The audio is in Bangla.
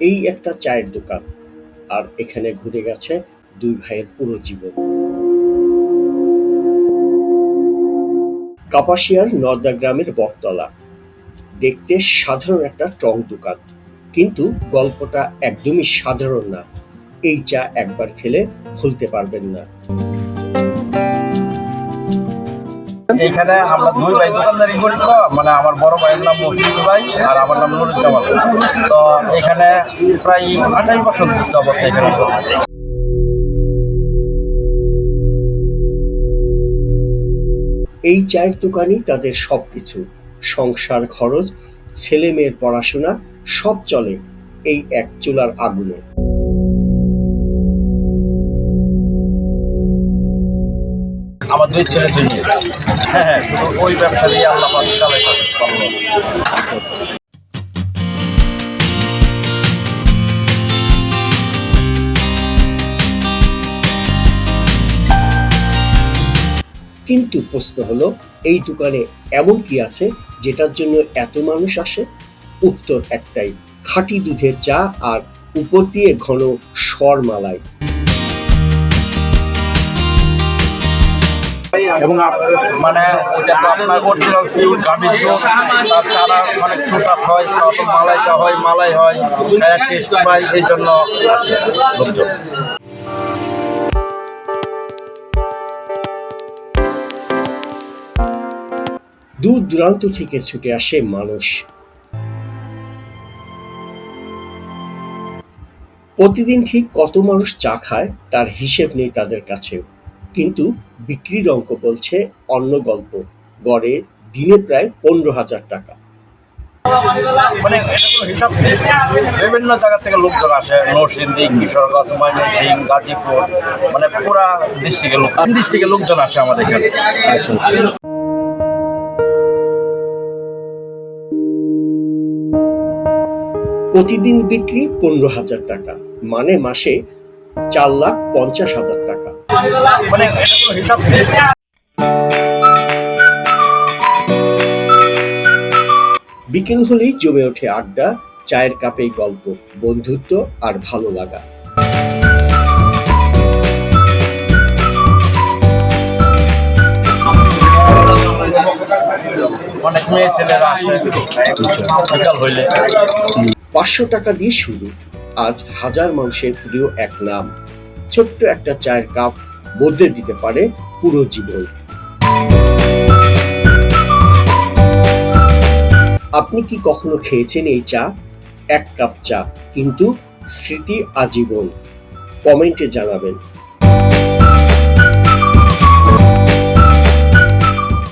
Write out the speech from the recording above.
এই একটা চায়ের দোকান, আর এখানে ঘুরে গেছে দুই ভাইয়ের পুরো জীবন। কাপাসিয়ার নর্দা গ্রামের বটতলা। দেখতে সাধারণ একটা টং দোকান, কিন্তু গল্পটা একদমই সাধারণ না। এই চা একবার খেলে ভুলতে পারবেন না। এখানে আমরা দুই ভাই দোকানদারি করি, তো মানে আমার বড় ভাইয়ের নাম মফিজ ভাই আর আমার নাম নুরুজ্জামান। তো এখানে প্রায় 28 বছর যাবত এখানে। এই চায়ের দোকানই তাদের সবকিছু। সংসার খরচ, ছেলে মেয়ের পড়াশোনা সব চলে এই এক চুলার আগুনে। আমার দুই ছেলে দুই মেয়ে। হ্যাঁ, শুধু ওই ব্যবসা দিয়ে আল্লাহ চালাই থাকে। কিন্তু প্রশ্ন হলো, এই দোকানে এমন কি আছে যেটার জন্য এত মানুষ আসে? উত্তর একটাই, খাঁটি দুধের চা আর উপর দিয়ে ঘন সর মালাই। এবং মানে ওইটা তো আপনার অরিজিনাল পিওর গাভীর দুধ, তাছাড়া অনেক সুস্বাদ হয়, মালাই হয়, টেস্ট পাই, এই জন্য লোকজন। দূর দূরান্ত থেকে ছুটে আসে মানুষ। প্রতিদিন ঠিক কত মানুষ চা খায় তার হিসেব নেই তাদের কাছেও, কিন্তু বিক্রির অঙ্ক বলছে অন্য গল্প। গড়ে দিনে প্রায় 15,000 টাকা। মানে হিসাব বিভিন্ন জায়গা থেকে লোকজন আসে, নরসিংদী, কিশোরগঞ্জ, ময়মনসিংহ, গাজীপুর, মানে পুরা ডিস্ট্রিক্টের লোকজন আসে আমাদের এখানে। প্রতিদিন বিক্রি 15,000 টাকা, মানে মাসে 4,50,000 টাকা। মানে হিসাব বিকেল হলেই জমে ওঠে আড্ডা, চায়ের কাপেই গল্প, বন্ধুত্ব আর ভালো লাগা। অনেক মেয়ে ছেলেরা আসে বিকাল হইলে। 500 টাকা দিয়ে শুরু। আজ হাজার মানুষের প্রিয় এক নাম। ছোট্ট একটা চায়ের কাপ বদলে দিতে পারে পুরো জীবন। আপনি কি কখনো খেয়েছেন এই চা? এক কাপ চা, কিন্তু স্মৃতি আজীবন। কমেন্টে জানাবেন।